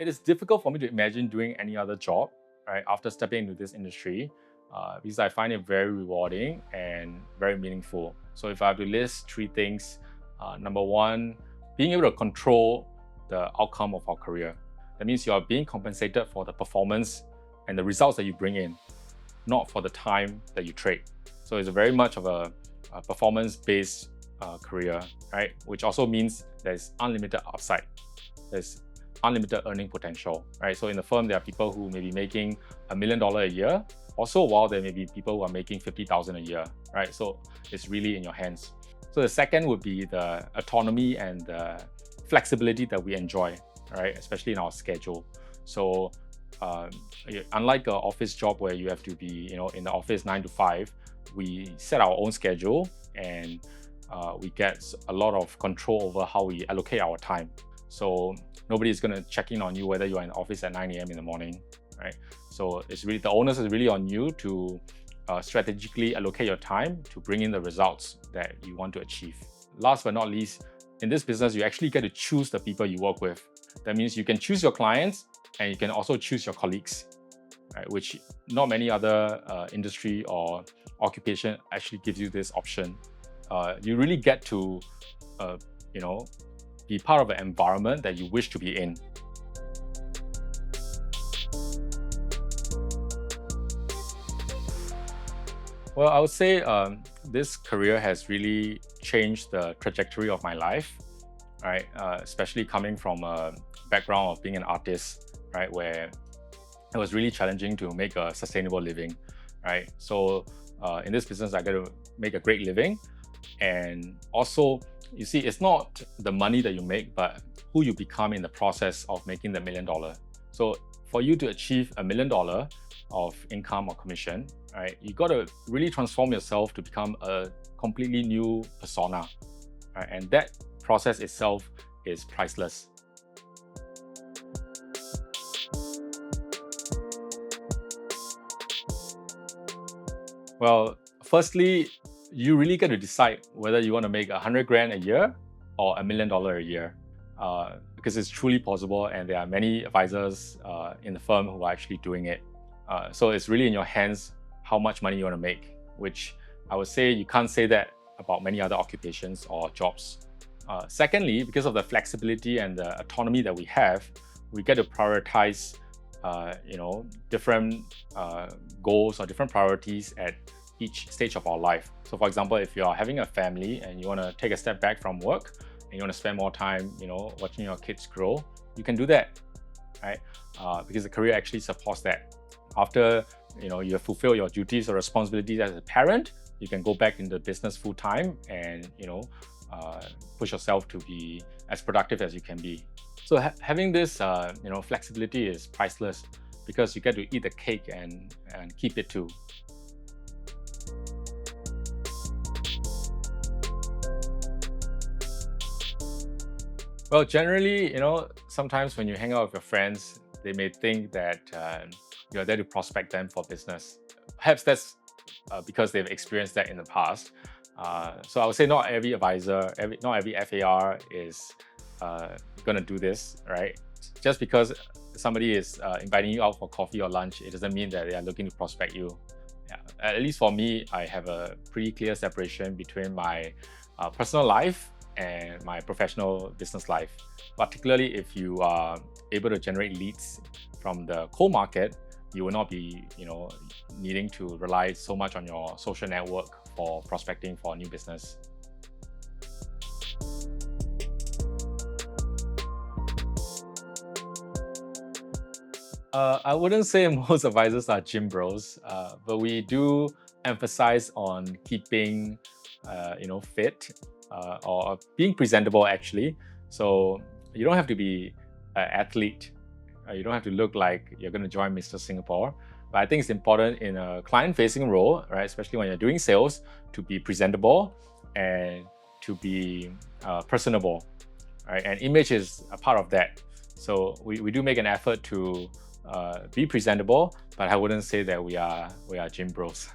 It is difficult for me to imagine doing any other job, right, after stepping into this industry, because I find it very rewarding and very meaningful. So if I have to list three things, number one, being able to control the outcome of our career. That means you are being compensated for the performance and the results that you bring in, not for the time that you trade. So it's very much of a performance-based career, right? Which also means there's unlimited upside. There's unlimited earning potential, right? So in the firm, there are people who may be making $1 million a year. Also, while there may be people who are making 50,000 a year, right? So it's really in your hands. So the second would be the autonomy and the flexibility that we enjoy, right? Especially in our schedule. So unlike an office job where you have to be, in the office 9 to 5, we set our own schedule and we get a lot of control over how we allocate our time. So nobody is going to check in on you whether you're in the office at 9 a.m. in the morning, right? So it's really, the onus is really on you to strategically allocate your time to bring in the results that you want to achieve. Last but not least, in this business, you actually get to choose the people you work with. That means you can choose your clients and you can also choose your colleagues, right? Which not many other industry or occupation actually gives you this option. You really get to, be part of an environment that you wish to be in. Well, I would say this career has really changed the trajectory of my life, right? Especially coming from a background of being an artist, right? Where it was really challenging to make a sustainable living, right? So in this business, I got to make a great living. And also, you see, it's not the money that you make, but who you become in the process of making the $1 million. So for you to achieve $1 million of income or commission, right, you got to really transform yourself to become a completely new persona, right? And that process itself is priceless. Well, firstly, you really get to decide whether you want to make 100 grand a year or $1 million a year, because it's truly possible, and there are many advisors in the firm who are actually doing it. So it's really in your hands how much money you want to make, which I would say you can't say that about many other occupations or jobs. Secondly, because of the flexibility and the autonomy that we have, we get to prioritize different goals or different priorities at each stage of our life. So for example, if you're having a family and you want to take a step back from work and you want to spend more time, watching your kids grow, you can do that, right? Because the career actually supports that. After you have fulfilled your duties or responsibilities as a parent, you can go back into business full time and push yourself to be as productive as you can be. So having this flexibility is priceless, because you get to eat the cake and keep it too. Well, generally, sometimes when you hang out with your friends, they may think that you're there to prospect them for business. Perhaps that's because they've experienced that in the past. So I would say not every advisor, not every FAR is going to do this, right? Just because somebody is inviting you out for coffee or lunch, it doesn't mean that they are looking to prospect you. Yeah. At least for me, I have a pretty clear separation between my personal life and my professional business life. Particularly if you are able to generate leads from the cold market, you will not be, needing to rely so much on your social network for prospecting for a new business. I wouldn't say most advisors are gym bros, but we do emphasize on keeping, fit or being presentable actually. So you don't have to be an athlete. You don't have to look like you're going to join Mr. Singapore. But I think it's important in a client-facing role, right, especially when you're doing sales, to be presentable and to be personable, right? And image is a part of that. So we do make an effort to be presentable, but I wouldn't say that we are gym bros.